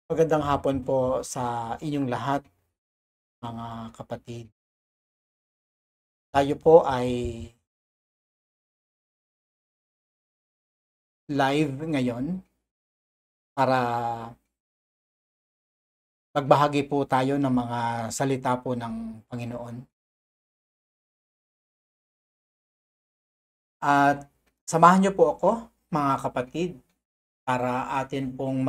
Magandang hapon po sa inyong lahat, mga kapatid. Tayo po ay live ngayon para magbahagi po tayo ng mga salita po ng Panginoon. At samahan niyo po ako, mga kapatid, para atin pong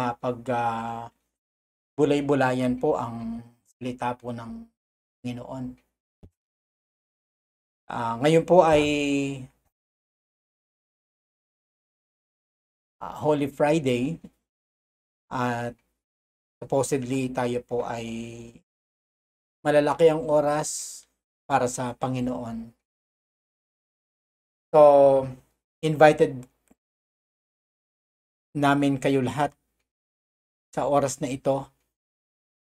bulay-bulayan po ang salita po ng Panginoon. Ngayon po ay Holy Friday at supposedly tayo po ay malalaki ang oras para sa Panginoon. So, invited namin kayo lahat sa oras na ito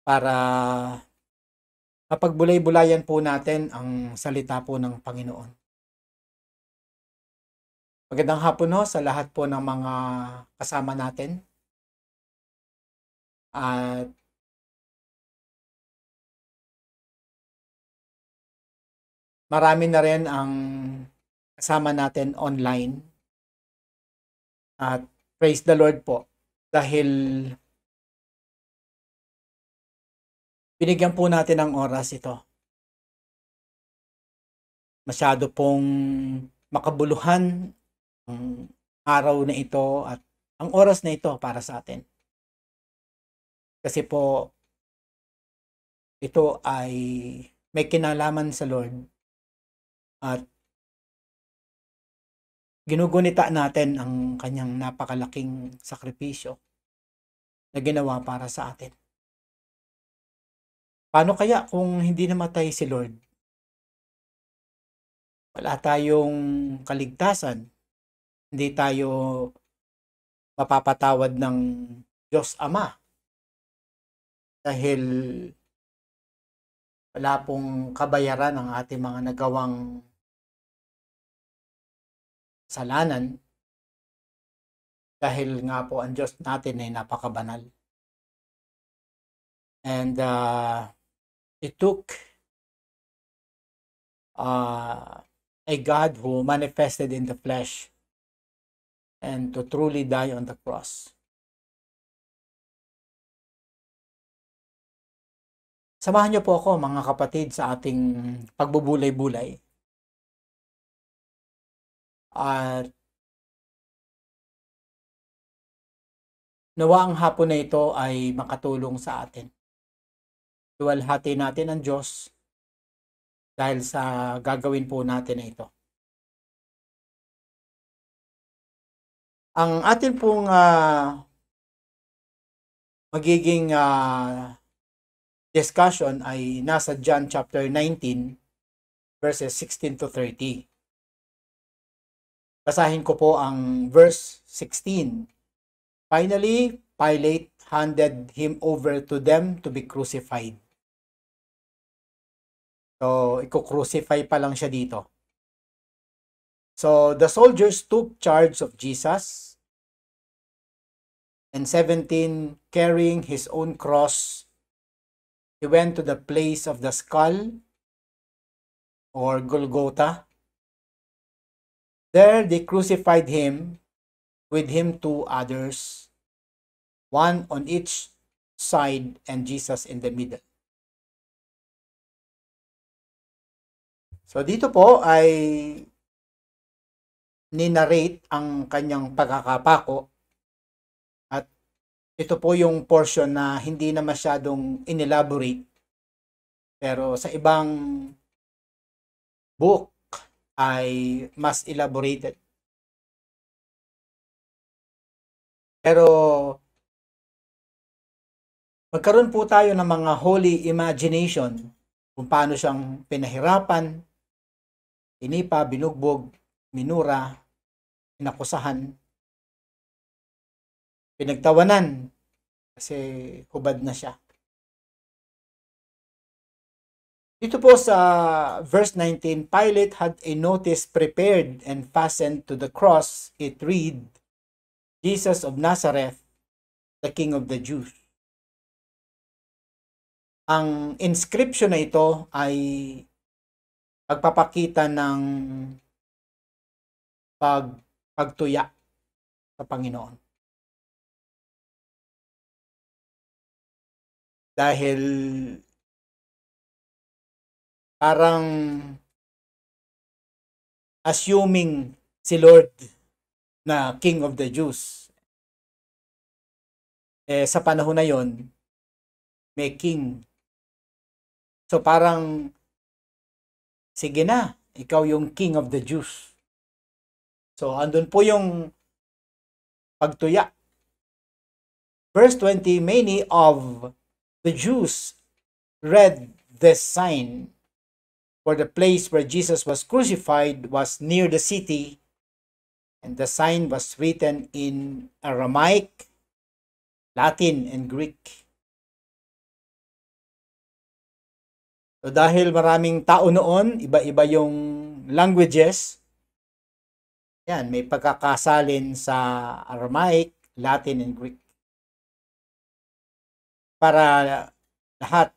para mapagbulay-bulayan po natin ang salita po ng Panginoon. Magandang hapon ho sa lahat po ng mga kasama natin. At marami na rin ang kasama natin online. At praise the Lord po dahil binigyan po natin ng oras ito. Masyado pong makabuluhan ang araw na ito at ang oras na ito para sa atin. Kasi po, ito ay may kinalaman sa Lord at ginugunita natin ang kanyang napakalaking sakripisyo na ginawa para sa atin. Paano kaya kung hindi namatay si Lord? Wala tayong kaligtasan. Hindi tayo mapapatawad ng Diyos Ama. Dahil wala pong kabayaran ang ating mga nagawang kasalanan. Dahil nga po ang Diyos natin ay napakabanal. And it took a God who manifested in the flesh and to truly die on the cross. Samahan niyo po ako, mga kapatid, sa ating pagbubulay-bulay. At nawa ang hapon na ito ay makatulong sa atin. Luwalhati natin ang Diyos dahil sa gagawin po natin na ito. Ang atin pong magiging discussion ay nasa John chapter 19 verses 16 to 30. Basahin ko po ang verse 16. Finally, Pilate handed him over to them to be crucified. So, iko-crucify pa lang siya dito. So, the soldiers took charge of Jesus, and 17, carrying his own cross, he went to the place of the skull, or Golgotha. There they crucified him, with him 2 others, one on each side and Jesus in the middle. So dito po ay ninarrate ang kanyang pagkakapako at ito po yung portion na hindi na masyadong inelaborate, pero sa ibang book ay mas elaborated. Pero magkaroon po tayo ng mga holy imagination kung paano siyang pinahirapan, inipa, binugbog, minura, inakusahan, pinagtawanan kasi hubad na siya. Dito po sa verse 19, Pilate had a notice prepared and fastened to the cross. It read, Jesus of Nazareth, the King of the Jews. Ang inscription na ito ay pagpapakita ng pagtuya sa Panginoon. Dahil parang assuming si Lord na King of the Jews. Sa panahon na yon, may king. So parang, sige na, ikaw yung King of the Jews. So andun po yung pagtuya. Verse 20, many of the Jews read this sign, for the place where Jesus was crucified was near the city, and the sign was written in Aramaic, Latin, and Greek. So dahil maraming tao noon, iba-iba yung languages, yan, may pagkakasalin sa Aramaic, Latin, and Greek. Para lahat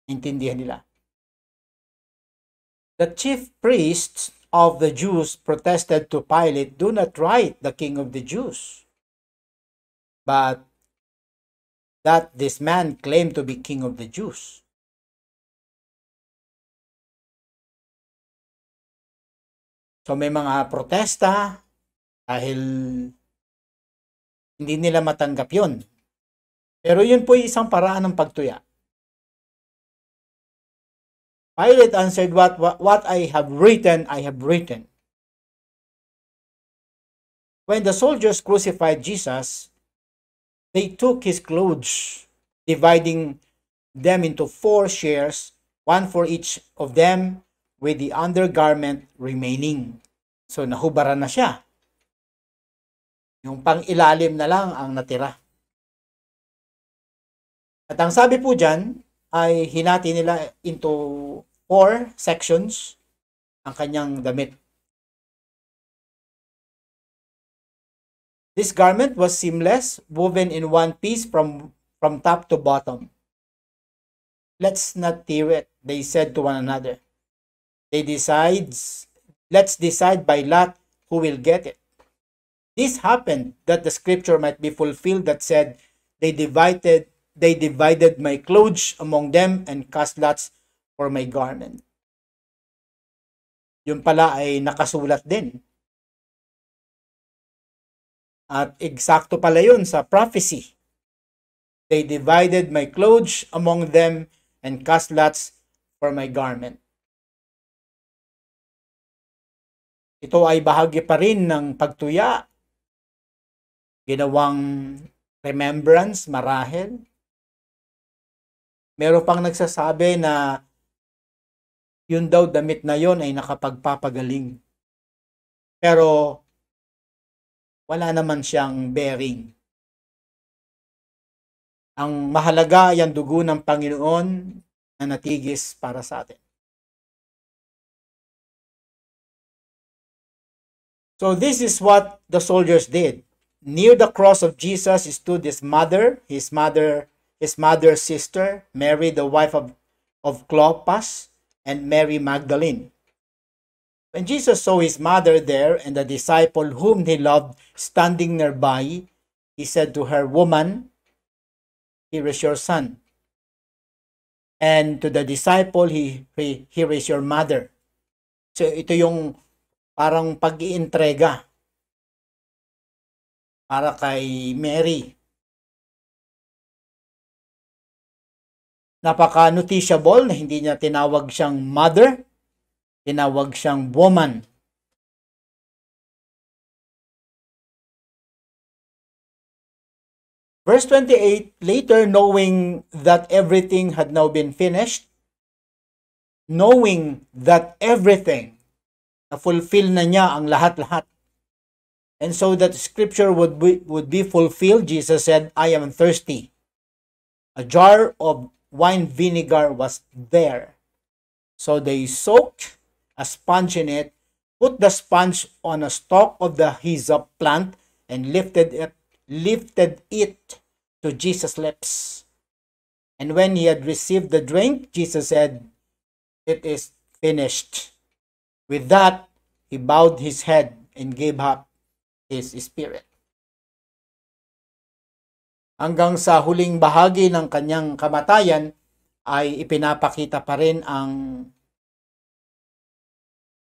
intindihan nila. The chief priests of the Jews protested to Pilate, "Do not write the King of the Jews, but that this man claimed to be King of the Jews." So may mga protesta dahil hindi nila matanggap yun. Pero yun po isang paraan ng pagtuya. Pilate answered, what I have written, I have written. When the soldiers crucified Jesus, they took his clothes, dividing them into 4 shares, one for each of them, with the undergarment remaining. So nahubaran na siya. Yung pang-ilalim na lang ang natira. At ang sabi po dyan, ay hinati nila into 4 sections ang kanyang damit. This garment was seamless, woven in one piece from top to bottom. "Let's not tear it," they said to one another. Let's decide by lot who will get it. This happened that the scripture might be fulfilled that said, They divided my clothes among them and cast lots for my garment. Yun pala ay nakasulat din. At eksakto pala yun sa prophecy. They divided my clothes among them and cast lots for my garment. Ito ay bahagi pa rin ng pagtuya. Ginawang remembrance, marahil. Meron pang nagsasabi na yun daw damit na yon ay nakapagpapagaling. Pero wala naman siyang bearing. Ang mahalaga ay ang dugo ng Panginoon na natigis para sa atin. So this is what the soldiers did. Near the cross of Jesus stood his mother's sister, Mary, the wife of Clopas, and Mary Magdalene. When Jesus saw his mother there and the disciple whom he loved standing nearby, he said to her, "Woman, here is your son." And to the disciple, here is your mother. So ito yung parang pag-iintrega para kay Mary. Napaka-noticeable na hindi niya tinawag siyang mother, tinawag siyang woman. Verse 28, later knowing that everything had now been finished, knowing that everything, na-fulfill na niya ang lahat-lahat. And so that scripture would be fulfilled, Jesus said, "I am thirsty." A jar of wine vinegar was there. So they soaked a sponge in it, put the sponge on a stalk of the hyssop plant, and lifted it to Jesus' lips. And when he had received the drink, Jesus said, "It is finished." With that, he bowed his head and gave up his spirit. Hanggang sa huling bahagi ng kanyang kamatayan ay ipinapakita pa rin ang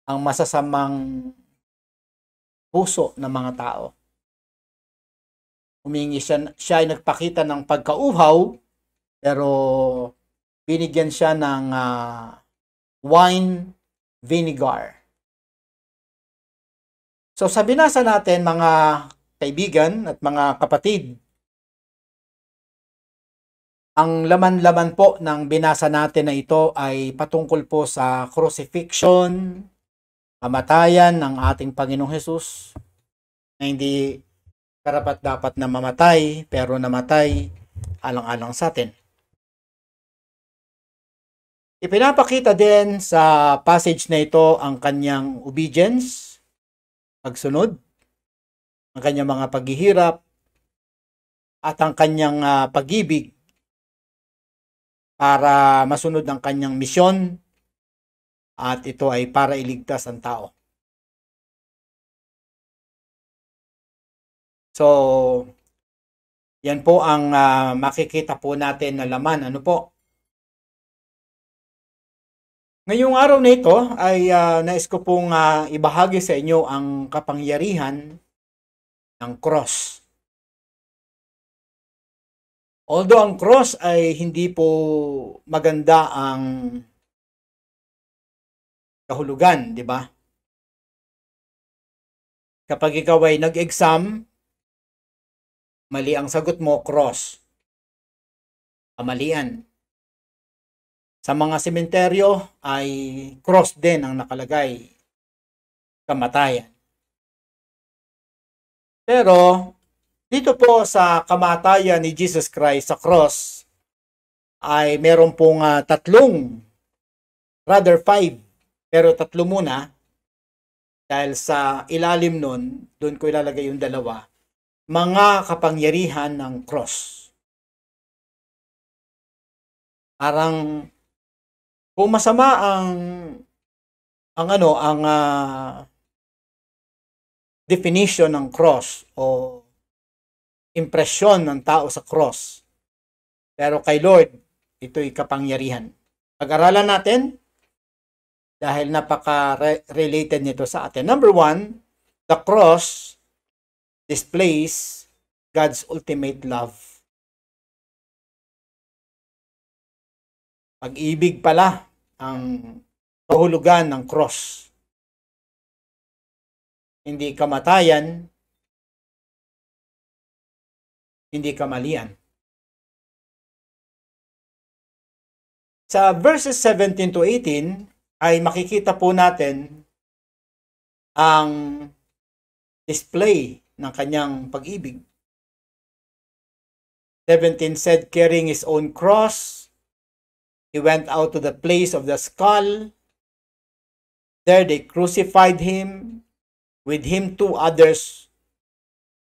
masasamang puso ng mga tao. Siya ay nagpakita ng pagkauhaw, pero binigyan siya ng wine vinegar. So sa binasa natin, mga kaibigan at mga kapatid, ang laman-laman po ng binasa natin na ito ay patungkol po sa crucifixion, kamatayan ng ating Panginoong Hesus, na hindi karapat-dapat na mamatay, pero namatay alang-alang sa atin. Ipinapakita din sa passage na ito ang kanyang obedience, pagsunod, ang kanyang mga paghihirap, at ang kanyang pag-ibig para masunod ang kanyang misyon, at ito ay para iligtas ang tao. So, yan po ang makikita po natin na laman. Ano po? Ngayong araw na ito ay nais ko pong ibahagi sa inyo ang kapangyarihan ng cross. Although ang cross ay hindi po maganda ang kahulugan, di ba? Kapag ikaw ay nag-exam, mali ang sagot mo, cross. Kamalian. Sa mga sementeryo ay cross din ang nakalagay, kamatayan. Pero dito po sa kamatayan ni Jesus Christ sa cross ay meron pong rather 5, pero 3 muna, dahil sa ilalim nun, doon ko ilalagay yung 2, mga kapangyarihan ng cross. Parang kung masama ang definition ng cross o impresyon ng tao sa cross, pero kay Lord, ito'y kapangyarihan. Pag-aralan natin dahil napaka-related nito sa atin. Number 1, the cross displays God's ultimate love. Pag-ibig pala ang kahulugan ng cross. Hindi kamatayan, hindi kamalian. Sa verses 17 to 18 ay makikita po natin ang display ng kanyang pag-ibig. 17 said, carrying his own cross, he went out to the place of the skull. There they crucified him, with him 2 others,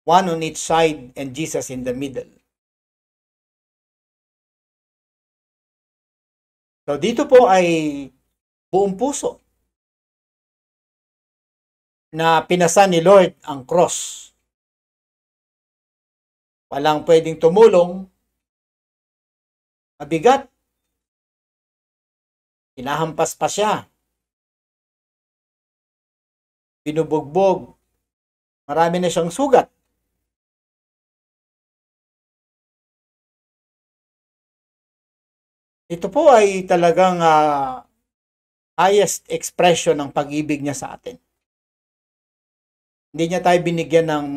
one on each side and Jesus in the middle. So dito po ay buong puso na pinasa ni Lord ang cross. Walang pwedeng tumulong, mabigat, hinahampas pa siya, binubugbog, marami na siyang sugat. Ito po ay talagang highest expression ng pag-ibig niya sa atin. Hindi niya tayo binigyan ng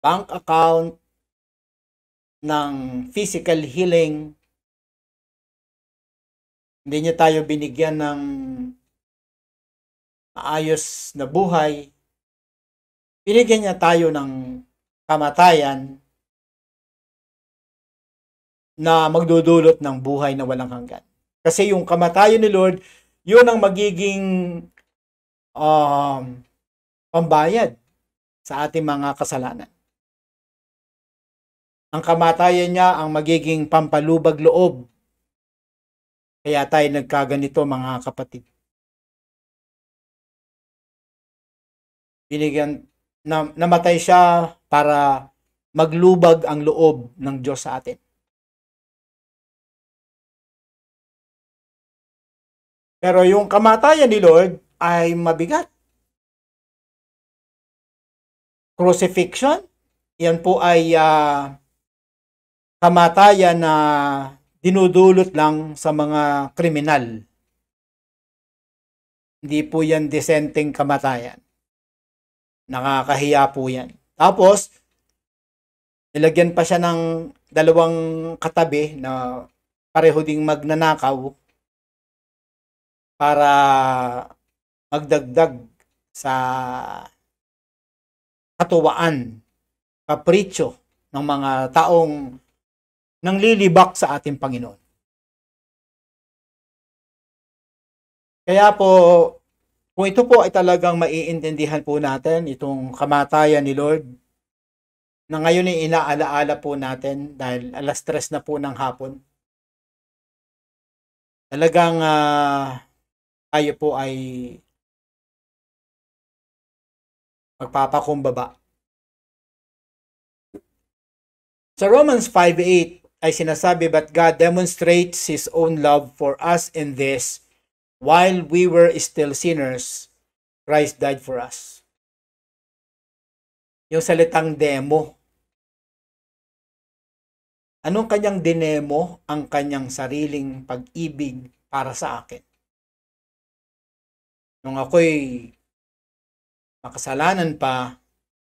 bank account, ng physical healing. Hindi niya tayo binigyan ng maayos na buhay. Binigyan niya tayo ng kamatayan na magdudulot ng buhay na walang hanggan. Kasi yung kamatayan ni Lord, yun ang magiging pambayad sa ating mga kasalanan. Ang kamatayan niya ang magiging pampalubag loob. Kaya tayo nagkaganito, mga kapatid. Namatay siya para maglubag ang loob ng Diyos sa atin. Pero yung kamatayan ni Lord ay mabigat. Crucifixion, yan po ay kamatayan na dinudulot lang sa mga kriminal. Hindi po yan disenteng kamatayan. Nakakahiya po yan. Tapos, nilagyan pa siya ng dalawang katabi na pareho ding magnanakaw para magdagdag sa katuwaan, kapritsyo ng mga taong nanglilibak sa ating Panginoon. Kaya po, kung ito po ay talagang maiintindihan po natin, itong kamatayan ni Lord, na ngayon ay inaalaala po natin dahil 3:00 na po ng hapon, talagang tayo po ay magpapakumbaba. Sa Romans 5:8 ay sinasabi, "But God demonstrates His own love for us in this, while we were still sinners, Christ died for us." Yung salitang demo. Anong kanyang dinemo? Ang kanyang sariling pag-ibig para sa akin. Nung ako'y makasalanan pa,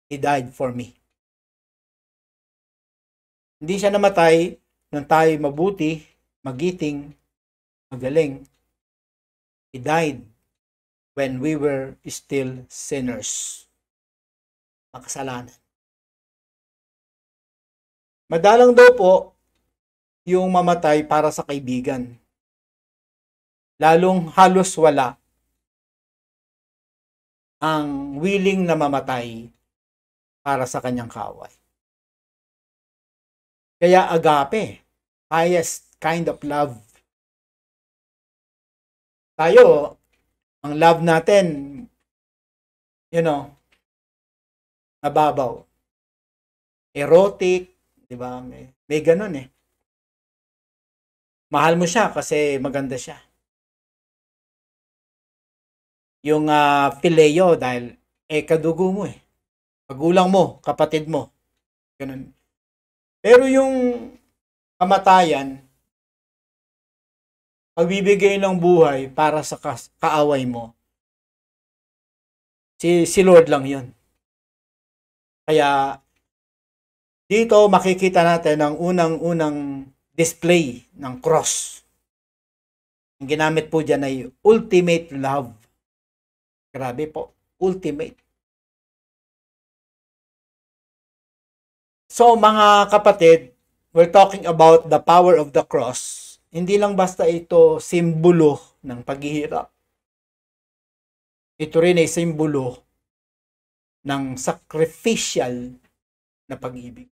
He died for me. Hindi siya namatay nang tayo mabuti, magiting, magaling. He died when we were still sinners. Makasalanan. Madalang daw po yung mamatay para sa kaibigan. Lalong halos wala ang willing na mamatay para sa kanyang kaaway. Kaya agape, highest kind of love. Tayo, ang love natin, nababaw. Erotic, di ba? May ganun eh. Mahal mo siya kasi maganda siya. Yung phileo dahil kadugo mo eh. Magulang mo, kapatid mo. Ganun. Pero yung kamatayan, pagbibigay ng buhay para sa kaaway mo, si Lord lang yun. Kaya dito makikita natin ang unang-unang display ng cross. Ang ginamit po dyan ay ultimate love. Grabe po, ultimate. So mga kapatid, we're talking about the power of the cross. Hindi lang basta ito simbolo ng paghihirap. Ito rin ay simbolo ng sacrificial na pag-ibig.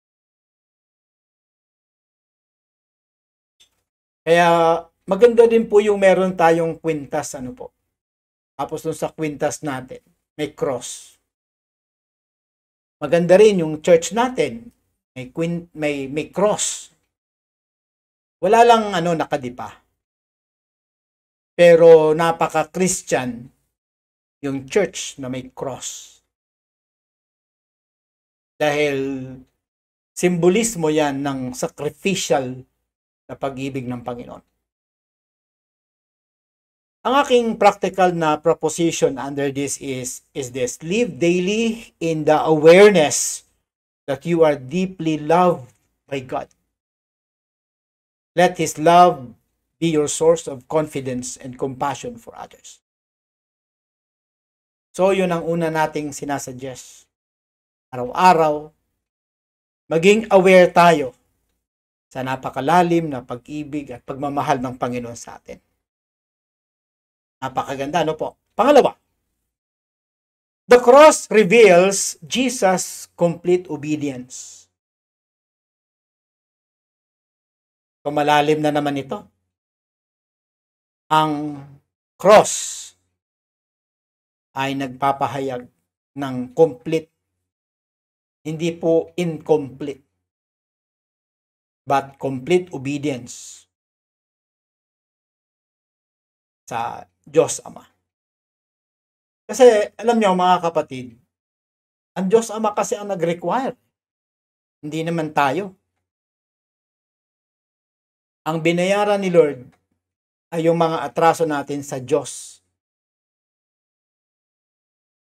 Kaya maganda din po yung meron tayong kwintas, Tapos dun sa kwintas natin, may cross. Maganda rin yung church natin, may cross. Wala lang nakadipa. Pero napaka-Christian yung church na may cross. Dahil simbolismo yan ng sacrificial na pag-ibig ng Panginoon. Ang aking practical na proposition under this is this: live daily in the awareness that you are deeply loved by God. Let His love be your source of confidence and compassion for others. So yun ang una nating sinasuggest. Araw-araw, maging aware tayo sa napakalalim na pag-ibig at pagmamahal ng Panginoon sa atin. Napakaganda, po? Pangalawa, the cross reveals Jesus' complete obedience. So malalim na naman ito. Ang cross ay nagpapahayag ng complete, hindi po incomplete, but complete obedience sa Diyos Ama. Kasi alam niyo mga kapatid, ang Diyos Ama kasi ang nag-require, hindi naman tayo. Ang binayaran ni Lord ay yung mga atraso natin sa Diyos.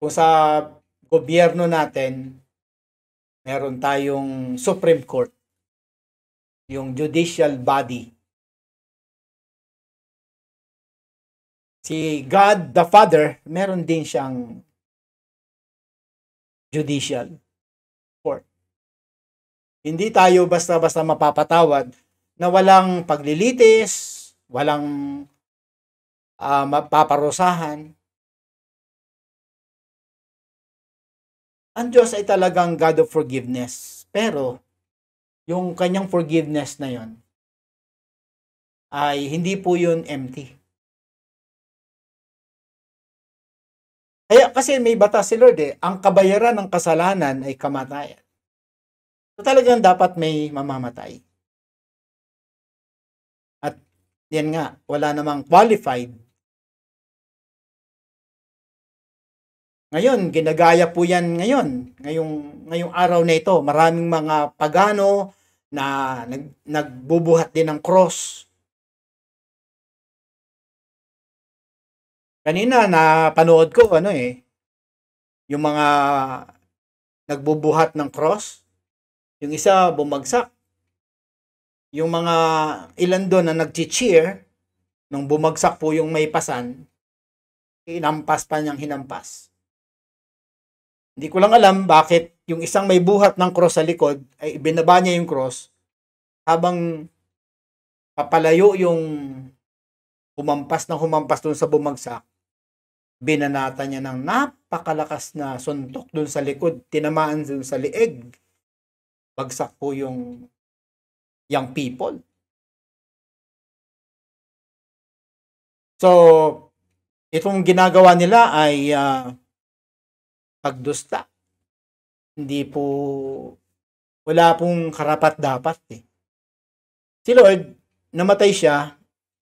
Kung sa gobyerno natin, meron tayong Supreme Court, yung judicial body. Si God the Father, meron din siyang judicial court. Hindi tayo basta-basta mapapatawad na walang paglilitis, walang mapaparusahan. Ang Diyos ay talagang God of forgiveness. Pero, yung kanyang forgiveness na yon ay hindi po yun empty. Kaya kasi may batas si Lord ang kabayaran ng kasalanan ay kamatayan. So talagang dapat may mamamatay. At yan nga, wala namang qualified. Ngayon, ginagaya po yan ngayong araw na ito. Maraming mga pagano na nagbubuhat din ng cross. Kanina napanood ko yung mga nagbubuhat ng cross. Yung isa bumagsak. Yung mga ilan doon na nag-cheer nung bumagsak po yung may pasan, hinampas pa niyang hinampas. Hindi ko lang alam bakit yung isang may buhat ng cross sa likod ay ibinaba niya yung cross habang papalayo yung humampas doon sa bumagsak. Binanata niya ng napakalakas na suntok doon sa likod, tinamaan doon sa lieg. Bagsak po yung young people. So, itong ginagawa nila ay pagdusta. Hindi po, wala pong karapat-dapat Si Lord, namatay siya,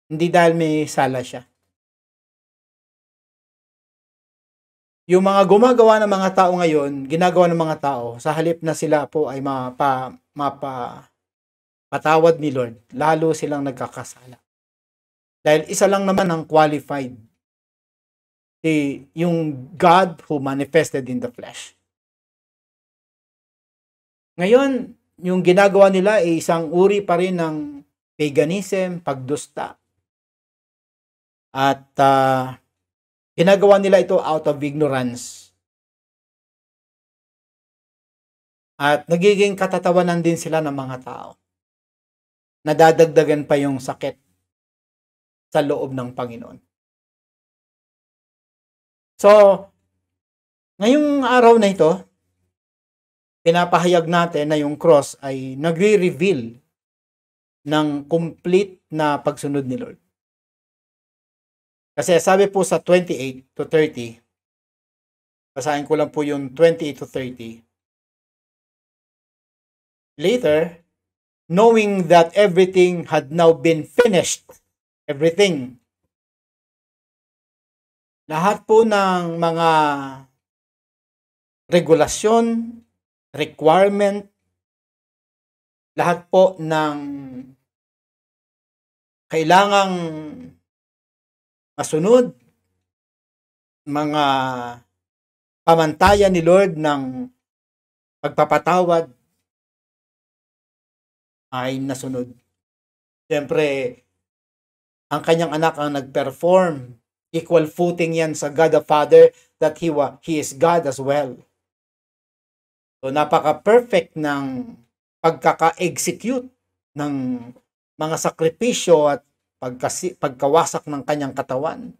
hindi dahil may sala siya. Yung mga gumagawa ng mga tao ngayon, ginagawa ng mga tao, sa halip na sila po ay patawad ni Lord, lalo silang nagkakasala. Dahil isa lang naman ang qualified. Yung God who manifested in the flesh. Ngayon, yung ginagawa nila ay isang uri pa rin ng paganism, pagdusta. At ginagawa nila ito out of ignorance. At nagiging katatawanan din sila ng mga tao. Nadadagdagan pa yung sakit sa loob ng Panginoon. So, ngayong araw na ito, pinapahayag natin na yung cross ay nagre-reveal ng complete na pagsunod ni Lord. Kasi sabi po sa 28 to 30, basahin ko lang po yung 28 to 30. Later, knowing that everything had now been finished, everything, lahat po ng mga regulasyon, requirement, lahat po ng kailangang masunod, mga pamantayan ni Lord ng pagpapatawad ay nasunod. Siyempre, ang kanyang anak ang nag-perform. Equal footing yan sa God the Father that He is God as well. So, napaka-perfect ng pagkaka-execute ng mga sakripisyo at pagkawasak ng kanyang katawan.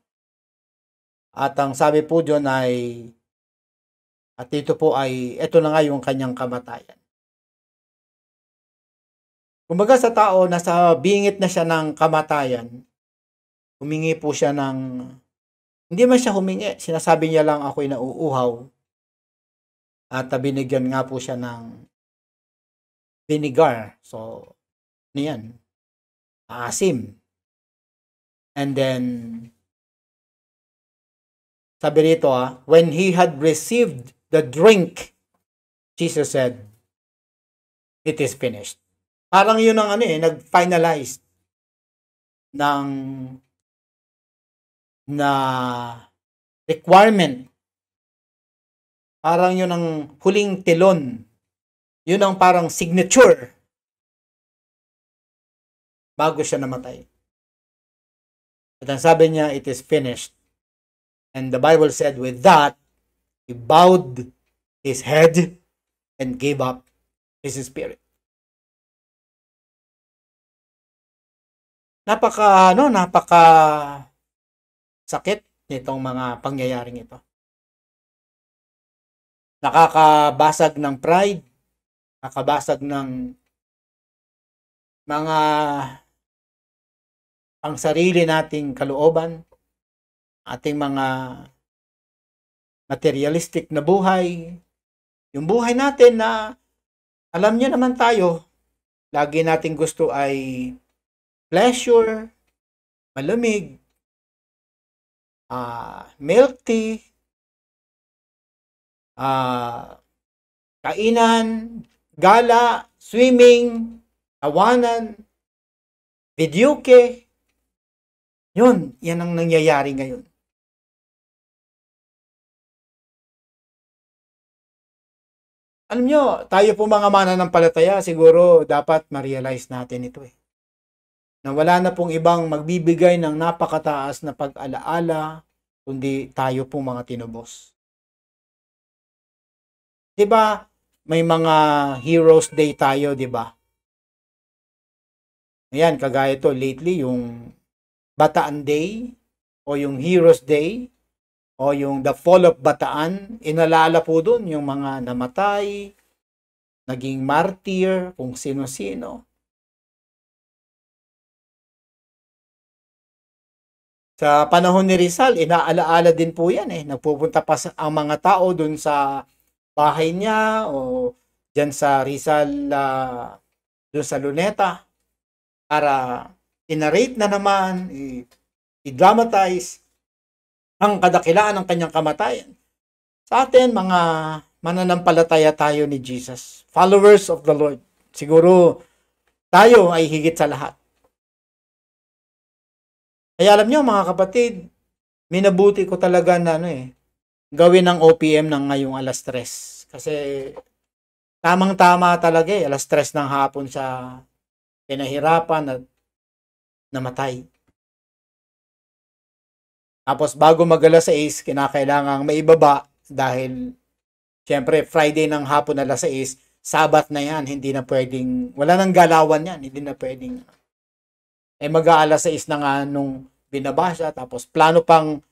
At ang sabi po dyan ay, at ito po ay, ito na nga yung kanyang kamatayan. Kumbaga sa tao, nasa bingit na siya ng kamatayan, humingi po siya ng, hindi man siya humingi, sinasabi niya lang ako'y nauuhaw. At binigyan nga po siya ng vinegar. So, ano yan? Asim. And then, sabi rito when he had received the drink, Jesus said, it is finished. Parang yun ang nag-finalize ng na requirement. Parang yun ang huling telon. Yun ang parang signature bago siya namatay. At ang sabi niya, it is finished. And the Bible said, with that, he bowed his head and gave up his spirit. Napaka sakit nitong mga pangyayaring ito. Nakakabasag ng pride, nakakabasag ng mga ang sarili nating kalooban, ating mga materialistic na buhay, yung buhay natin na alam niyo naman tayo, lagi nating gusto ay pleasure, malamig, milk tea, kainan, gala, swimming, tawanan, videoke. Yan ang nangyayari ngayon. Alam nyo, tayo po mga mananampalataya, siguro dapat ma-realize natin ito na wala na pong ibang magbibigay ng napakataas na pag-alaala, kundi tayo po mga tinubos. Diba, may mga Heroes Day tayo, diba? Ayan, kagaya to lately, yung Bataan Day, o yung Heroes Day, o yung The Fall of Bataan, inalala po dun yung mga namatay, naging martyr, kung sino-sino. Sa panahon ni Rizal, inaalaala din po yan Nagpupunta pa ang mga tao dun sa bahay niya o dyan sa Rizal, dun sa Luneta, para inarate na naman, i-dramatize ang kadakilaan ng kanyang kamatayan. Sa atin, mga mananampalataya tayo ni Jesus, followers of the Lord, siguro tayo ay higit sa lahat. Kaya alam nyo mga kapatid, minabuti ko talaga na gawin ng OPM ng ngayong alas 3. Kasi tamang-tama talaga alas 3 ng hapon sa pinahirapan at namatay. Tapos bago mag-alas 6, kinakailangang maibaba dahil syempre Friday ng hapon alas 6, Sabat na yan, hindi na pwedeng, wala nang galawan yan, hindi na pwedeng. Mag-aalas 6 na nga nung binaba siya, tapos plano pang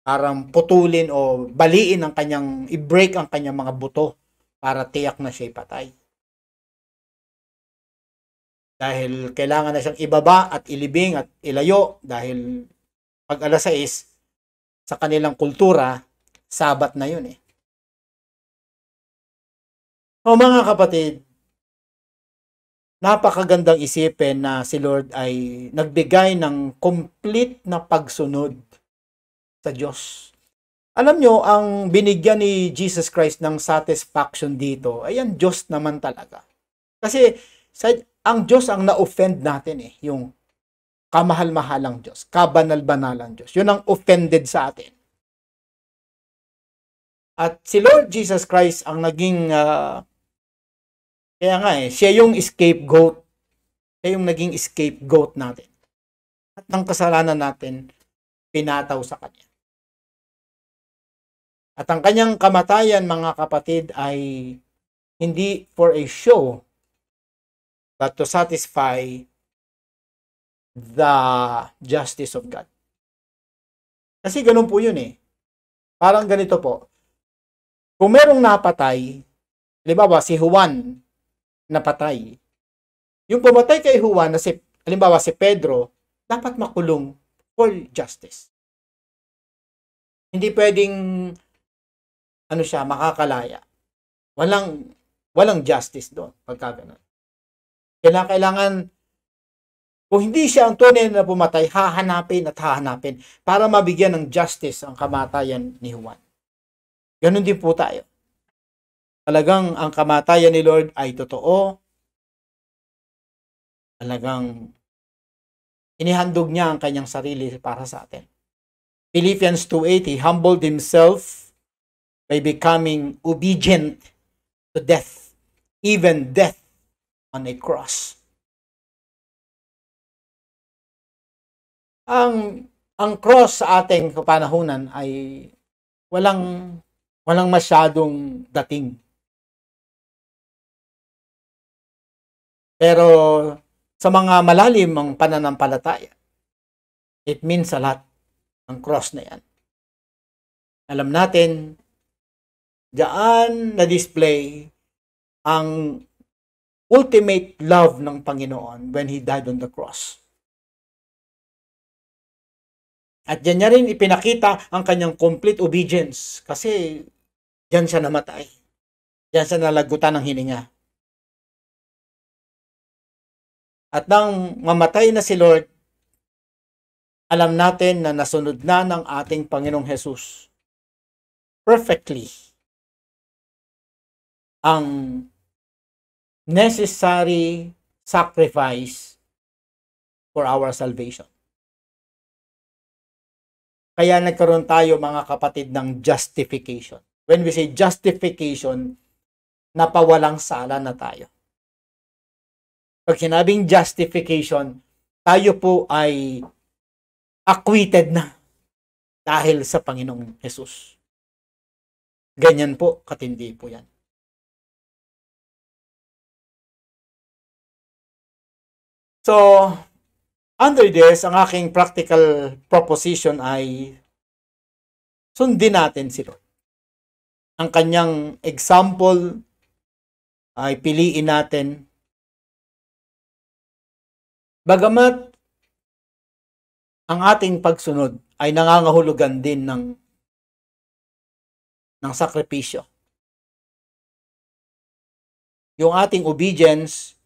parang putulin o baliin ang kanyang, i-break ang kanyang mga buto para tiyak na siya patay. Dahil kailangan na siyang ibaba at ilibing at ilayo dahil pag alas 6 sa kanilang kultura, Sabat na yun O mga kapatid, napakagandang isipin na si Lord ay nagbigay ng complete na pagsunod sa Diyos. Alam nyo, ang binigyan ni Jesus Christ ng satisfaction dito, ay ang Diyos naman talaga. Kasi ang Diyos ang na-offend natin yung kamahal-mahalang Diyos, kabanal-banalang Diyos. Yun ang offended sa atin. At si Lord Jesus Christ ang naging, kaya nga siya yung scapegoat. Siya yung naging scapegoat natin. At ng kasalanan natin, pinataw sa Kanya. At ang Kanyang kamatayan, mga kapatid, ay hindi for a show, but to satisfy the justice of God. Kasi ganun po yun Parang ganito po. Kung merong napatay, halimbawa si Juan napatay, Yung pumatay kay Juan, na halimbawa si Pedro, dapat makulong for justice. Hindi pwedeng makakalaya. Walang justice doon pagka ganun. Kailangan, kung hindi siya ang tunay na pumatay, hahanapin para mabigyan ng justice ang kamatayan ni Juan. Ganun din po tayo. Talagang ang kamatayan ni Lord ay totoo. Talagang inihandog niya ang kanyang sarili para sa atin. Philippians 2:8, He humbled Himself by becoming obedient to death, even death on a cross. Ang cross sa ating kapanahunan ay walang masyadong dating. Pero sa mga malalim ang pananampalataya, it means a lot ang cross na yan. Alam natin, diyan na-display ang ultimate love ng Panginoon when He died on the cross. At diyan niya rin ipinakita ang kanyang complete obedience kasi diyan siya namatay. Diyan siya nalagutan ng hininga. At nang mamatay na si Lord, alam natin na nasunod na ng ating Panginoong Jesus perfectly ang necessary sacrifice for our salvation. Kaya nagkaroon tayo, mga kapatid, ng justification. When we say justification, napawalang sala na tayo. Pag sinabing justification, tayo po ay acquitted na dahil sa Panginoong Jesus. Ganyan po, katindi po yan. So, under this, ang aking practical proposition ay sundin natin si Lord. Ang kanyang example ay piliin natin. Bagamat ang ating pagsunod ay nangangahulugan din ng sakripisyo. Yung ating obedience,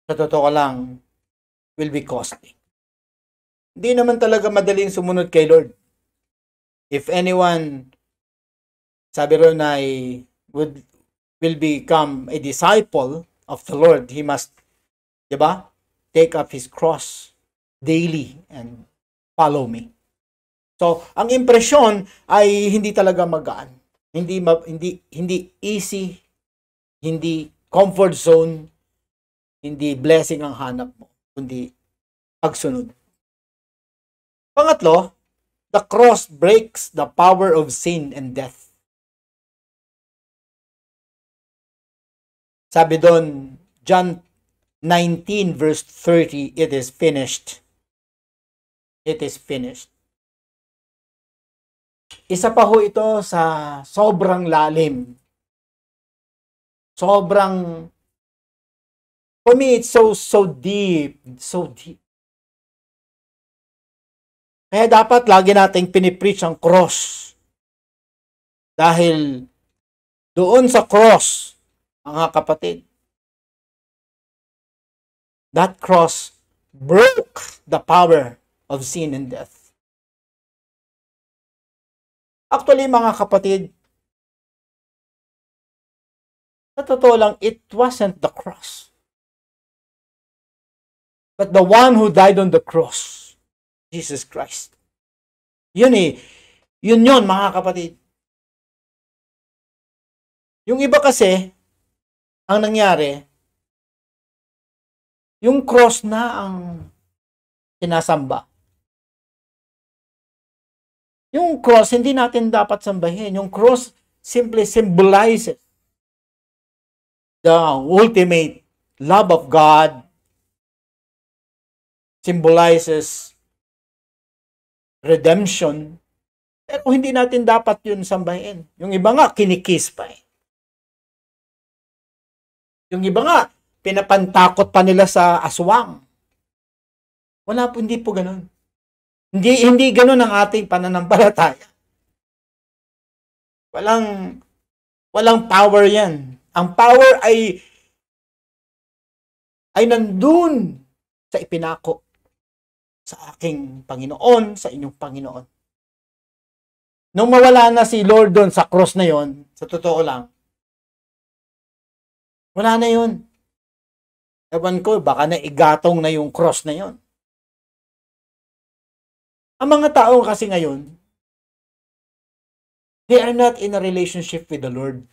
sa totoo lang, will be costly. Hindi naman talaga madaling sumunod kay Lord. If anyone, sabi ron ay will become a disciple of the Lord, he must, take up his cross daily and follow me. So, ang impresyon ay hindi talaga magaan. Hindi easy, hindi comfort zone, hindi blessing ang hanap mo, kundi pagsunod. Pangatlo, the cross breaks the power of sin and death. Sabi doon, John 19 verse 30, it is finished. It is finished. Isa pa ho ito sa sobrang lalim. Sobrang, for me, it's so deep. So deep. Kaya dapat lagi nating pinipreach ang cross. Dahil doon sa cross, mga kapatid, that cross broke the power of sin and death. Actually, mga kapatid, sa totoo lang, it wasn't the cross, but the one who died on the cross, Jesus Christ. Yun mga kapatid. Yung iba kasi, ang nangyari, yung cross na ang sinasamba. Yung cross, hindi natin dapat sambahin. Yung cross simply symbolizes the ultimate love of God, symbolizes redemption. Pero hindi natin dapat yun sambahin. Yung iba nga, kinikis pa eh. Yung iba nga, pinapantakot pa nila sa aswang. Wala po, hindi po ganun. Hindi ganun ang ating pananampalataya. Walang power yan. Ang power ay nandun sa ipinako sa aking Panginoon, sa inyong Panginoon. Nung mawala na si Lord doon sa cross na yon, sa totoo lang, wala na yun. Ewan ko, baka naigatong na yung cross na yon. Ang mga tao kasi ngayon, they are not in a relationship with the Lord.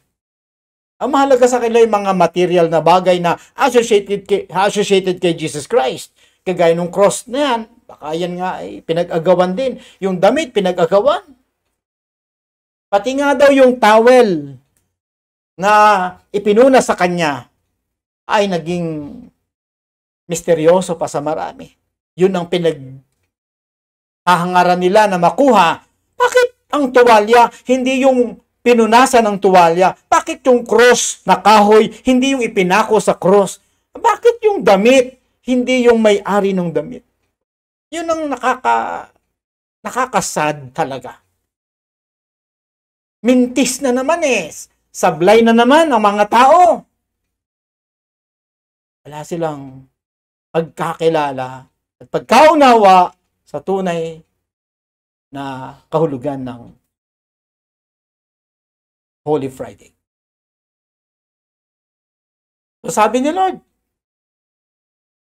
Ang mahalaga sa kanila yung mga material na bagay na associated kay Jesus Christ. Kagaya nung cross na yan, baka yan nga ay pinag-agawan din. Yung damit, pinag-agawan. Pati nga daw yung towel na ipinuna sa kanya ay naging misteryoso pa sa marami. Yun ang pinaghahangaran nila na makuha. Bakit ang tuwalya, hindi yung pinunasan ng tuwalya? Bakit yung cross na kahoy, hindi yung ipinako sa cross? Bakit yung damit, hindi yung may-ari ng damit? Yun ang nakakasad talaga. Mintis na naman sablay na naman ang mga tao. Wala silang pagkakilala at pagkaunawa sa tunay na kahulugan ng Holy Friday. So sabi ni Lord,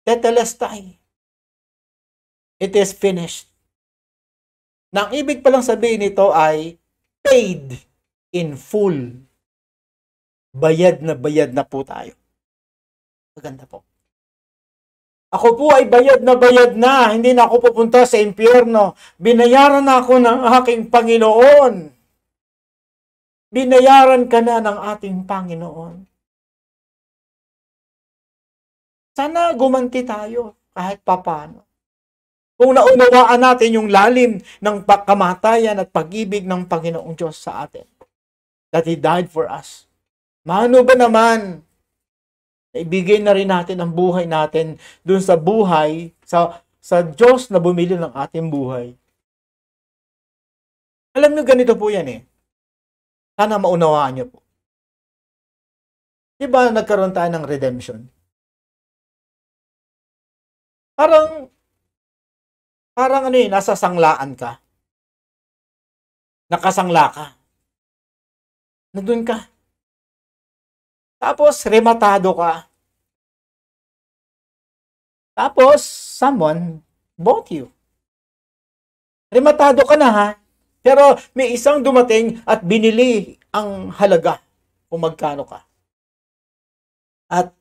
tetelestai. It is finished. Nang ibig palang sabihin nito ay paid in full. Bayad na po tayo. Maganda po. Ako po ay bayad na. Hindi na ako pupunta sa impyerno. Binayaran na ako ng aking Panginoon. Binayaran ka na ng ating Panginoon. Sana gumanti tayo kahit papano. Kung naunawaan natin yung lalim ng kamatayan at pag-ibig ng Panginoong Diyos sa atin. That He died for us. Mano ba naman? Ibigay na rin natin ang buhay natin dun sa buhay, sa Diyos na bumili ng ating buhay. Alam nyo, ganito po yan Sana maunawaan nyo po. Diba nagkaroon tayo ng redemption? Parang nasa sanglaan ka. Nakasangla ka. Nandun ka. Tapos, rematado ka. Tapos, someone bought you. Rematado ka na Pero may isang dumating at binili ang halaga kung magkano ka. At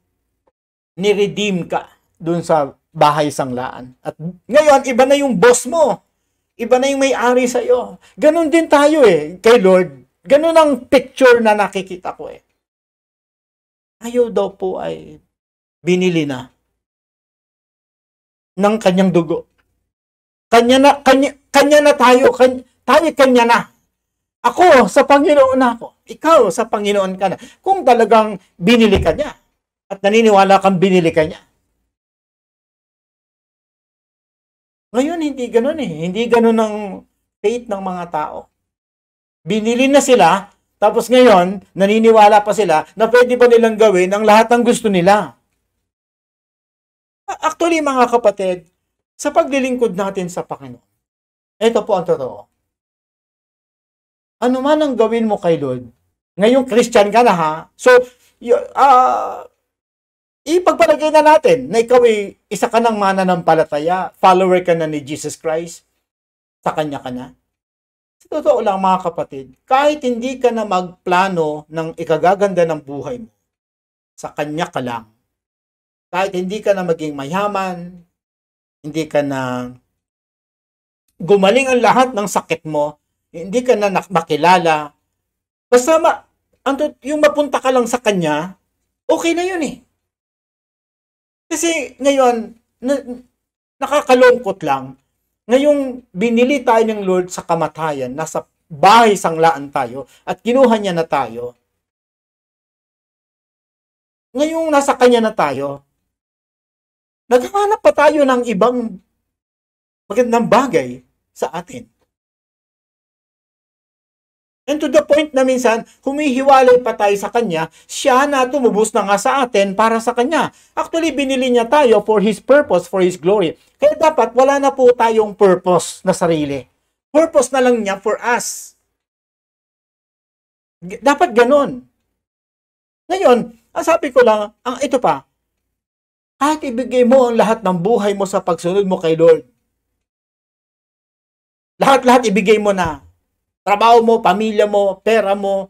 ni-redeem ka dun sa bahay sanglaan. At ngayon, iba na yung boss mo. Iba na yung may-ari sa'yo. Ganon din tayo kay Lord. Ganon ang picture na nakikita ko Ayaw daw po ay binili na ng kanyang dugo. Kanya na tayo. Kanya na. Ako sa Panginoon na ako. Ikaw sa Panginoon ka na. Kung talagang binili ka niya at naniniwala kang binili ka niya. Ngayon, hindi ganun Hindi ganun ang faith ng mga tao. Binili na sila, tapos ngayon, naniniwala pa sila na pwede pa nilang gawin ang lahat ng gusto nila. Actually, mga kapatid, sa paglilingkod natin sa Panginoon, ito po ang totoo. Ano man ang gawin mo kay Lord, ngayong Christian ka na so, ipagpalagay na natin na ikaw ay isa ka ng mananampalataya, follower ka na ni Jesus Christ, sa Kanya ka na. Sa totoo lang mga kapatid, kahit hindi ka na magplano ng ikagaganda ng buhay mo, sa Kanya ka lang. Kahit hindi ka na maging mayaman, hindi ka na gumaling ang lahat ng sakit mo, hindi ka na makilala, basta yung mapunta ka lang sa Kanya, okay na yun Kasi ngayon, nakakalungkot lang, ngayong binili tayo ng Lord sa kamatayan, nasa bahay sanglaan tayo, at kinuha niya na tayo, ngayong nasa Kanya na tayo, naghahanap pa tayo ng ibang magandang bagay sa atin. And to the point na minsan, humihiwalay pa tayo sa Kanya, siya na tumubos na nga sa atin para sa Kanya. Actually, binili niya tayo for His purpose, for His glory. Kaya dapat wala na po tayong purpose na sarili. Purpose na lang niya for us. Dapat ganun. Ngayon, ang sabi ko lang, ito pa, kahit ibigay mo ang lahat ng buhay mo sa pagsunod mo kay Lord, lahat-lahat ibigay mo na. Trabaho mo, pamilya mo, pera mo,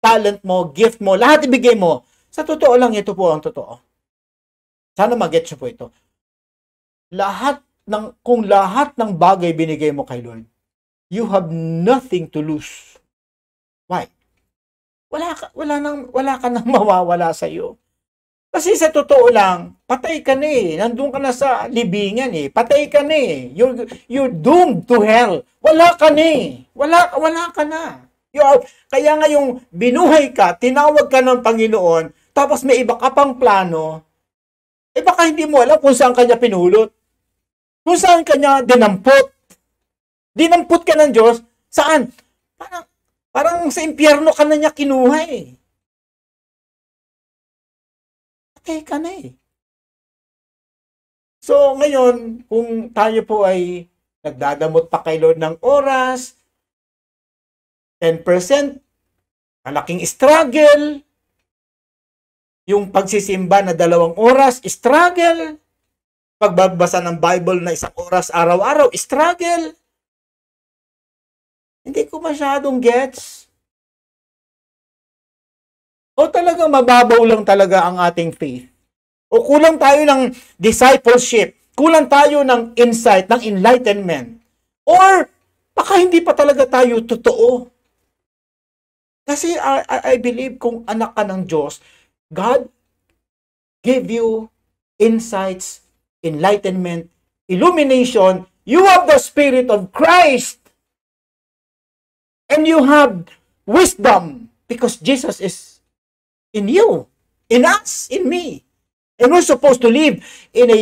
talent mo, gift mo, lahat ibigay mo. Sa totoo lang, ito po ang totoo. Sana mag-get po ito. Kung lahat ng bagay binigay mo kay Lord, you have nothing to lose. Why? Wala ka nang mawawala sa iyo. Kasi sa totoo lang, patay ka na eh. Nandun ka na sa libingan eh. Patay ka na eh. You're doomed to hell. Wala ka na eh. Wala ka na. Kaya nga yung binuhay ka, tinawag ka ng Panginoon, tapos may iba ka pang plano, baka hindi mo alam kung saan kanya pinulot. Kung saan kanya dinampot. Dinampot ka ng Diyos, saan? Parang sa impyerno ka na niya kinuha eh. Ka na eh. So, ngayon, kung tayo po ay nagdadamot pa kay Lord ng oras, 10%, malaking struggle, yung pagsisimba na 2 oras, struggle, pagbabasa ng Bible na 1 oras araw-araw, struggle, hindi ko masyadong gets. O talagang mababaw lang talaga ang ating faith? O kulang tayo ng discipleship? Kulang tayo ng insight, ng enlightenment? Or baka hindi pa talaga tayo totoo? Kasi I believe kung anak ka ng Diyos, God gave you insights, enlightenment, illumination. You have the Spirit of Christ. And you have wisdom because Jesus is in you, in us, in me. And we're supposed to live in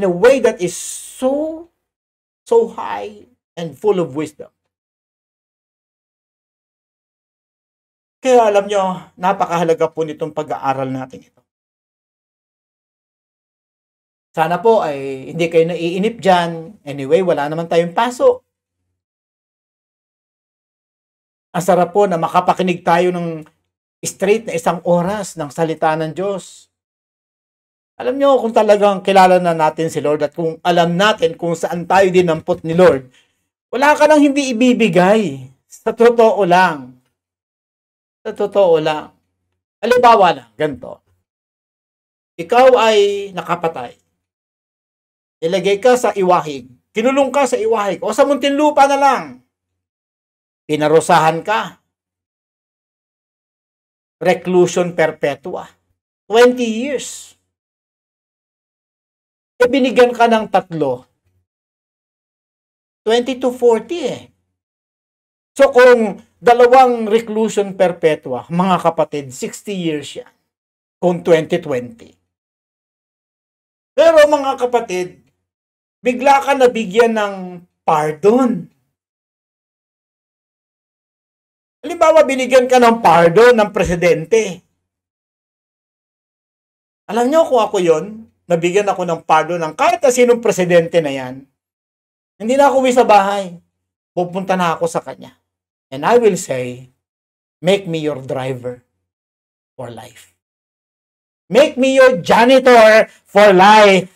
a way that is so high and full of wisdom. Kaya alam nyo, napakahalaga po nitong pag-aaral natin ito. Sana po ay hindi kayo naiinip dyan. Anyway, wala naman tayong pasok. Ang sarap po na makapakinig tayo ng straight na 1 oras ng salita ng Diyos. Alam nyo, kung talagang kilala na natin si Lord at kung alam natin kung saan tayo dinampot ni Lord, wala ka nang hindi ibibigay. Sa totoo lang. Sa totoo lang. Halimbawa lang, ganito. Ikaw ay nakapatay. Ilagay ka sa iwahig. Kinulong ka sa iwahig. O sa Muntinlupa na lang. Pinarusahan ka. Reclusion perpetua. 20 years. Binigyan ka ng 3. 20 to 40 eh. So kung 2 reclusion perpetua, mga kapatid, 60 years yan. Kung 2020. Pero mga kapatid, bigla ka nabigyan ng pardon. Halimbawa, binigyan ka ng pardon ng presidente. Alam nyo kung ako yon, nabigyan ako ng pardon ng kahit na sinong presidente na yan, hindi na ako uwi sa bahay. Pupunta na ako sa kanya. And I will say, make me your driver for life. Make me your janitor for life.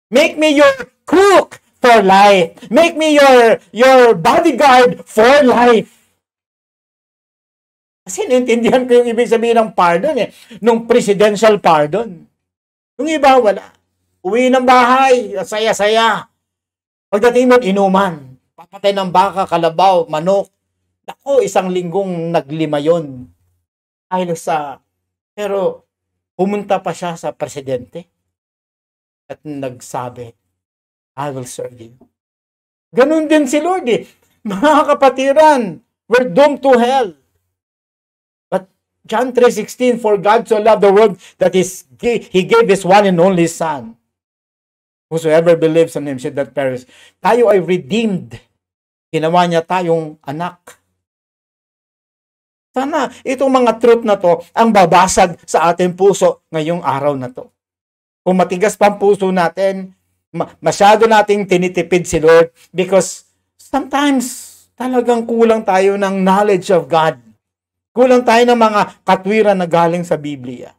Make me your cook for life. Make me your bodyguard for life. Kasi naintindihan ko yung ibig sabihin ng pardon eh. Nung presidential pardon. Yung iba, wala. Uwi ng bahay, saya-saya. Pagdating mo, inuman. Papatay ng baka, kalabaw, manok. Ako, 1 linggong naglima yun. Pero, pumunta pa siya sa presidente. At nagsabi, I will serve you. Ganun din si Lord eh. Mga kapatiran, we're doomed to hell. John 3:16, for God so loved the world that He gave His one and only Son. Whosoever believes on Him should not perish. Tayo ay redeemed. Ginawa niya tayong anak. Sana itong mga truth na to ang babasag sa ating puso ngayong araw na to. Kung matigas pa ang puso natin, masyado nating tinitipid si Lord because sometimes talagang kulang tayo ng knowledge of God. Kulang tayo ng mga katwiran na galing sa Biblia.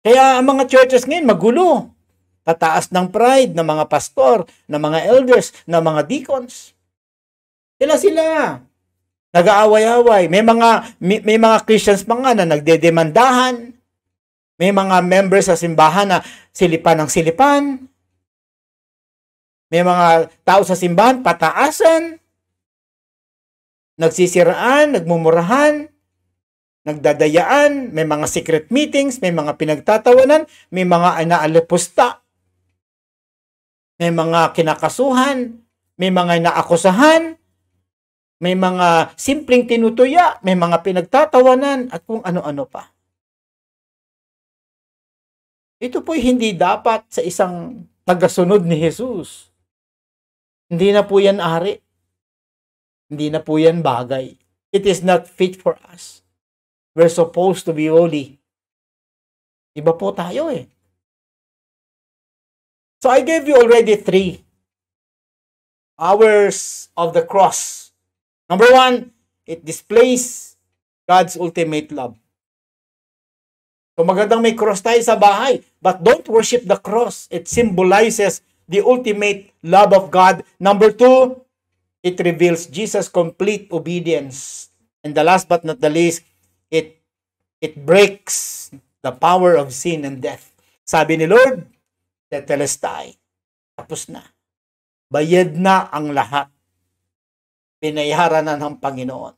Kaya ang mga churches ngayon magulo. Tataas ng pride ng mga pastor, ng mga elders, ng mga deacons. Sila. Nag-aaway-away. May mga Christians pa nga na nagdedemandahan. May mga members sa simbahan na silipan ng silipan. May mga tao sa simbahan pataasan. Nagsisiraan, nagmumurahan, nagdadayaan, may mga secret meetings, may mga pinagtatawanan, may mga inaalipusta, may mga kinakasuhan, may mga inaakusahan, may mga simpleng tinutuya, may mga pinagtatawanan, at kung ano-ano pa. Ito po'y hindi dapat sa isang tagasunod ni Jesus. Hindi na po yan ari. Hindi na po yan bagay. It is not fit for us. We're supposed to be holy. Iba po tayo eh. So I gave you already 3 hours of the cross. Number 1, it displays God's ultimate love. So magandang may cross tayo sa bahay, but don't worship the cross. It symbolizes the ultimate love of God. Number 2, it reveals Jesus' complete obedience. And the last but not the least, it breaks the power of sin and death. Sabi ni Lord, tetelestai, tapos na. Bayad na ang lahat. Pinayaran na ng Panginoon.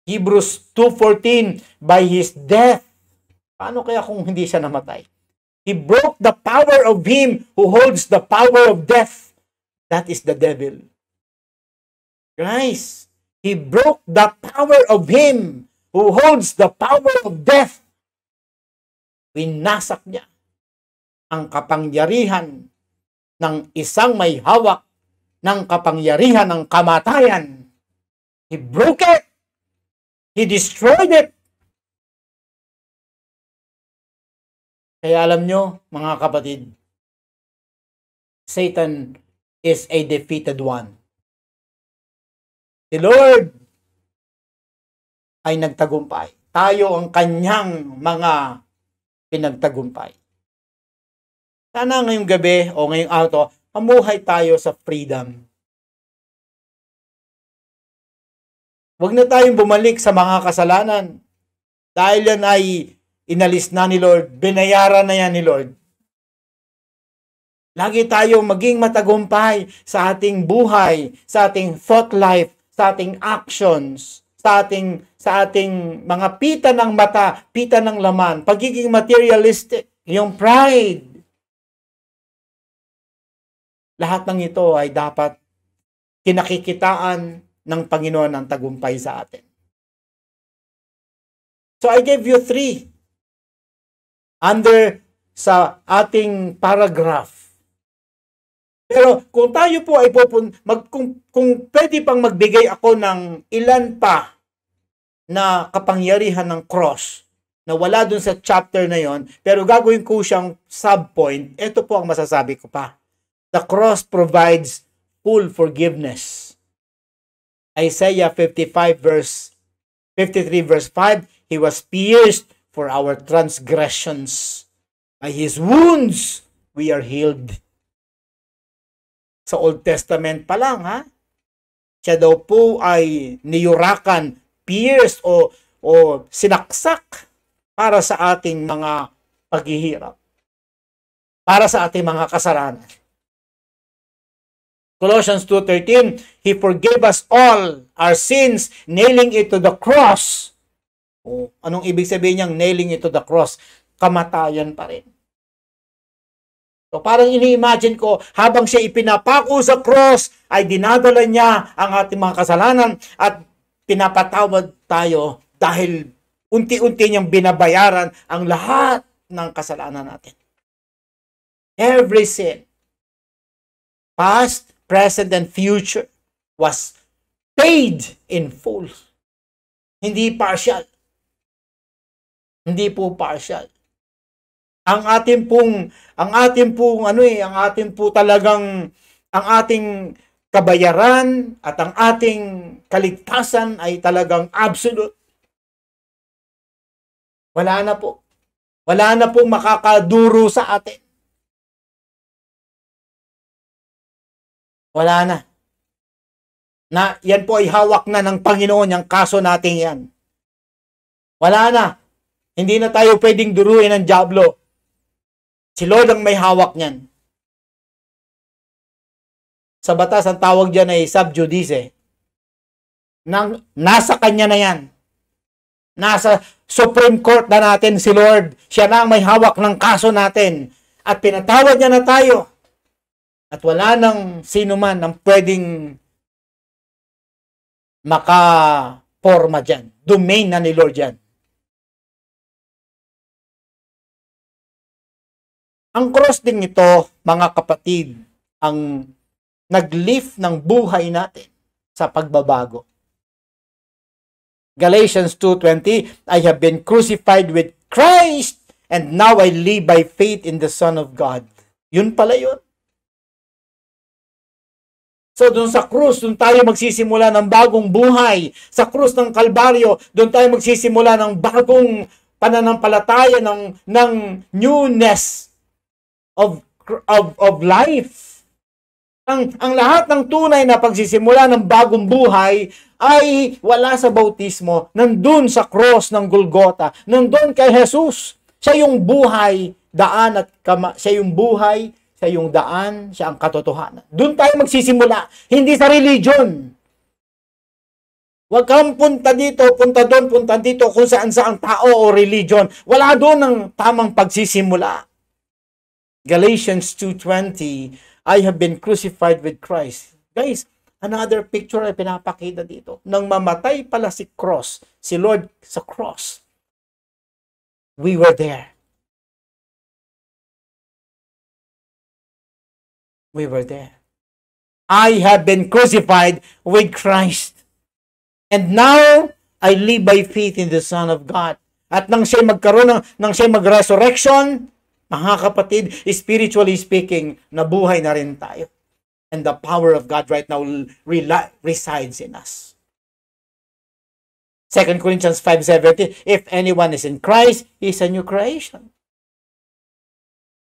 Hebrews 2:14, by His death. Paano kaya kung hindi siya namatay? He broke the power of him who holds the power of death. That is the devil. Guys, He broke the power of him who holds the power of death. Winasak niya ang kapangyarihan ng isang may hawak ng kapangyarihan ng kamatayan. He broke it. He destroyed it. Kaya alam nyo, mga kapatid, Satan is a defeated one. Si Lord ay nagtagumpay. Tayo ang kanyang mga pinagtagumpay. Sana ngayong gabi o ngayong araw, mamuhay tayo sa freedom. Huwag na tayong bumalik sa mga kasalanan. Dahil yan ay inalis na ni Lord, binayaran na yan ni Lord. Lagi tayong maging matagumpay sa ating buhay, sa ating thought life, sa ating actions, sa ating mga pita ng mata, pita ng laman, pagiging materialistic, yung pride. Lahat ng ito ay dapat kinakikitaan ng Panginoon ang tagumpay sa atin. So I gave you 3 under sa ating paragraph. Pero kung tayo po ay kung pwede pang magbigay ako ng ilan pa na kapangyarihan ng cross na wala dun sa chapter na yon, pero gagawin ko siyang subpoint, ito po ang masasabi ko pa. The cross provides full forgiveness. Isaiah 53 verse 5, He was pierced for our transgressions. By His wounds, we are healed. Sa Old Testament pa lang, ha? Siya daw po ay niyurakan, pierced o sinaksak para sa ating mga paghihirap. Para sa ating mga kasalanan. Colossians 2:13, He forgave us all our sins, nailing it to the cross. O, anong ibig sabihin niyang nailing it to the cross? Kamatayan pa rin. So parang ini-imagine ko, habang siya ipinapako sa cross, ay dinadala niya ang ating mga kasalanan at pinapatawad tayo dahil unti-unti niyang binabayaran ang lahat ng kasalanan natin. Every sin, past, present, and future, was paid in full. Hindi partial. Hindi po partial. Ang ating kabayaran at ang ating kaligtasan ay talagang absolute. Wala na po. Wala na pong makakaduro sa atin. Wala na. Na yan po ay hawak na ng Panginoon, yung kaso natin yan. Wala na. Hindi na tayo pwedeng duruin ng dyablo. Si Lord ang may hawak niyan. Sa batas, ang tawag dyan ay sub judice. Nasa kanya na yan. Nasa Supreme Court na natin si Lord. Siya na ang may hawak ng kaso natin. At pinatawad niya na tayo. At wala nang sino man ang pwedeng makaporma dyan. Domain na ni Lord dyan. Ang cross din ito, mga kapatid, ang nag-lift ng buhay natin sa pagbabago. Galatians 2:20, I have been crucified with Christ and now I live by faith in the Son of God. Yun pala yun. So doon sa krus, doon tayo magsisimula ng bagong buhay. Sa krus ng Kalbaryo, doon tayo magsisimula ng bagong pananampalataya, ng newness of life. Ang lahat ng tunay na pagsisimula ng bagong buhay ay wala sa bautismo, nandun sa cross ng Golgota, nandun kay Jesus. Siya yung buhay, daan siya yung buhay, siya yung daan, siya ang katotohanan. Doon tayo magsisimula, hindi sa religion. Huwag kang punta dito, punta doon, punta dito, kung saan ang tao o religion. Wala doon ang tamang pagsisimula. Galatians 2:20, I have been crucified with Christ. Guys, another picture ay pinapakita dito. Nang mamatay pala si Lord sa cross. We were there. We were there. I have been crucified with Christ. And now, I live by faith in the Son of God. At nang siya mag-resurrection, mga kapatid, spiritually speaking, nabuhay na rin tayo. And the power of God right now resides in us. 2 Corinthians 5:17, if anyone is in Christ, he is a new creation.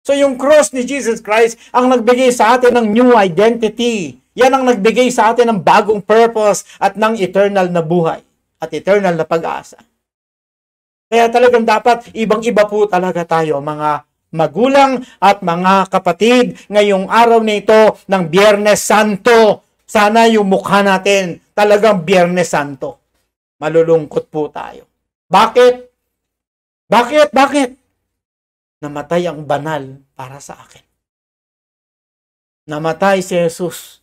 So yung cross ni Jesus Christ ang nagbigay sa atin ng new identity. Yan ang nagbigay sa atin ng bagong purpose at ng eternal na buhay at eternal na pag-asa. Kaya talagang dapat ibang-iba po talaga tayo, mga magulang at mga kapatid, ngayong araw na ito ng Biyernes Santo. Sana yung mukha natin talagang Biyernes Santo. Malulungkot po tayo. Bakit? Bakit? Namatay ang banal para sa akin. Namatay si Jesus.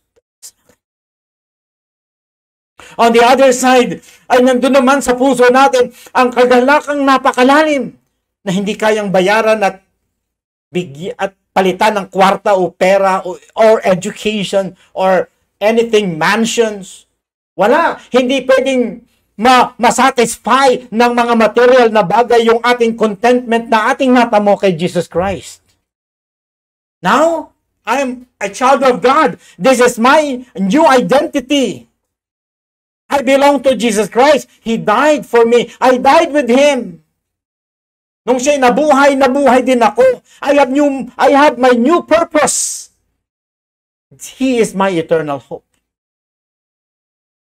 On the other side, ay nandun naman sa puso natin ang kagalakang napakalalim na hindi kayang bayaran at palitan ng kwarta o pera or education or anything, mansions. Wala. Hindi pwedeng masatisfy ng mga material na bagay yung ating contentment na ating natamo kay Jesus Christ. Now, I'm a child of God. This is my new identity. I belong to Jesus Christ. He died for me. I died with Him. Nung siya'y nabuhay din ako. I have my new purpose. He is my eternal hope.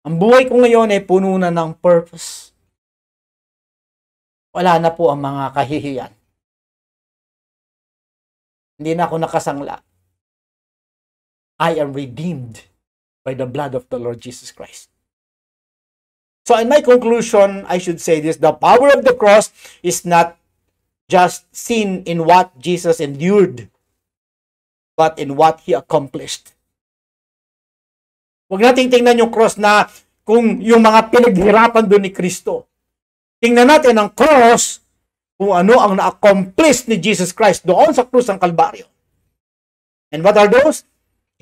Ang buhay ko ngayon ay puno na ng purpose. Wala na po ang mga kahihiyan. Hindi na ako nakasangla. I am redeemed by the blood of the Lord Jesus Christ. So in my conclusion, I should say this: the power of the cross is not just seen in what Jesus endured, but in what He accomplished. Huwag nating tingnan yung cross na kung yung mga pinaghirapan doon ni Kristo. Tingnan natin ang cross, kung ano ang na-accomplish ni Jesus Christ doon sa krus ng Kalbaryo. And what are those?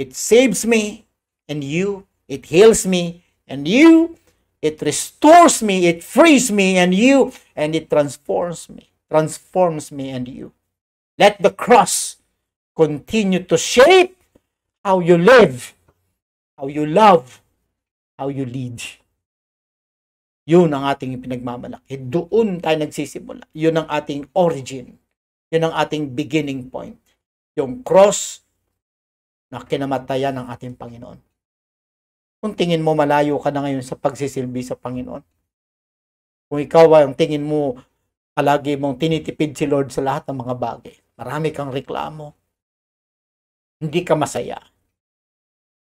It saves me and you. It heals me and you. It restores me. It frees me and you. And it transforms me. Transforms me and you. Let the cross continue to shape how you live, how you love, how you lead. Yun ang ating pinagmamalaki. Doon tayo nagsisimula. Yun ang ating origin. Yun ang ating beginning point. Yung cross na kinamatayan ng ating Panginoon. Kung tingin mo malayo ka na ngayon sa pagsisilbi sa Panginoon. Kung ikaw ang tingin mo palagi mong tinitipid si Lord sa lahat ng mga bagay. Marami kang reklamo. Hindi ka masaya.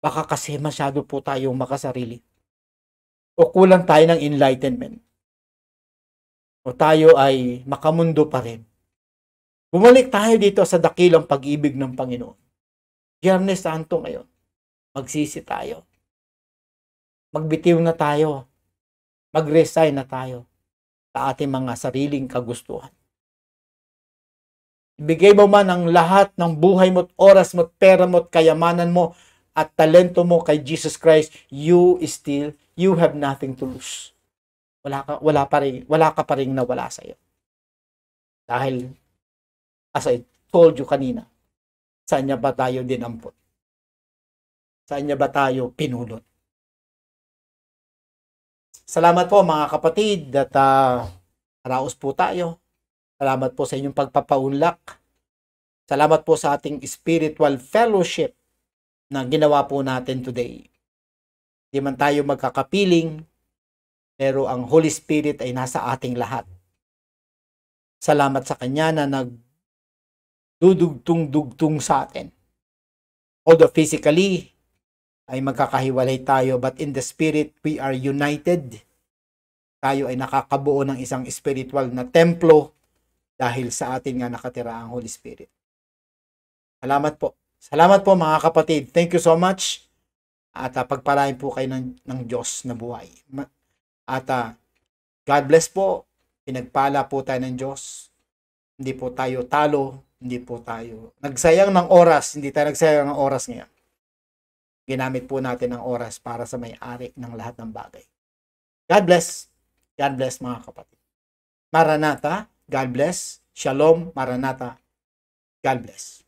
Baka kasi masyado po tayong makasarili. O kulang tayo ng enlightenment. O tayo ay makamundo pa rin. Bumalik tayo dito sa dakilang pag-ibig ng Panginoon. Biyernes Santo ngayon. Magsisi tayo. Magbitiw na tayo. Mag-resign na tayo sa ating mga sariling kagustuhan. Ibigay mo man ang lahat ng buhay mo, oras mo, pera mo, kayamanan mo, at talento mo kay Jesus Christ, you have nothing to lose. Wala ka pa rin nawala sa iyo. Dahil, as I told you kanina, saan niya ba tayo dinampot? Saan niya ba tayo pinulot? Salamat po mga kapatid at raos po tayo. Salamat po sa inyong pagpapaunlak. Salamat po sa ating spiritual fellowship na ginawa po natin today. Di man tayo magkakapiling, pero ang Holy Spirit ay nasa ating lahat. Salamat sa Kanya na nagdudugtong-dugtong sa atin. Although physically ay magkakahiwalay tayo, but in the Spirit we are united. Tayo ay nakakabuo ng isang spiritual na templo dahil sa atin nga nakatira ang Holy Spirit. Salamat po. Salamat po mga kapatid. Thank you so much. At pagpalain po kayo ng Diyos na buhay. At God bless po. Pinagpala po tayo ng Diyos. Hindi po tayo talo. Hindi po tayo nagsayang ng oras. Hindi tayo nagsayang ng oras ngayon. Ginamit po natin ang oras para sa may-ari ng lahat ng bagay. God bless. God bless mga kapatid. Maranatha. God bless. Shalom. Maranatha. God bless.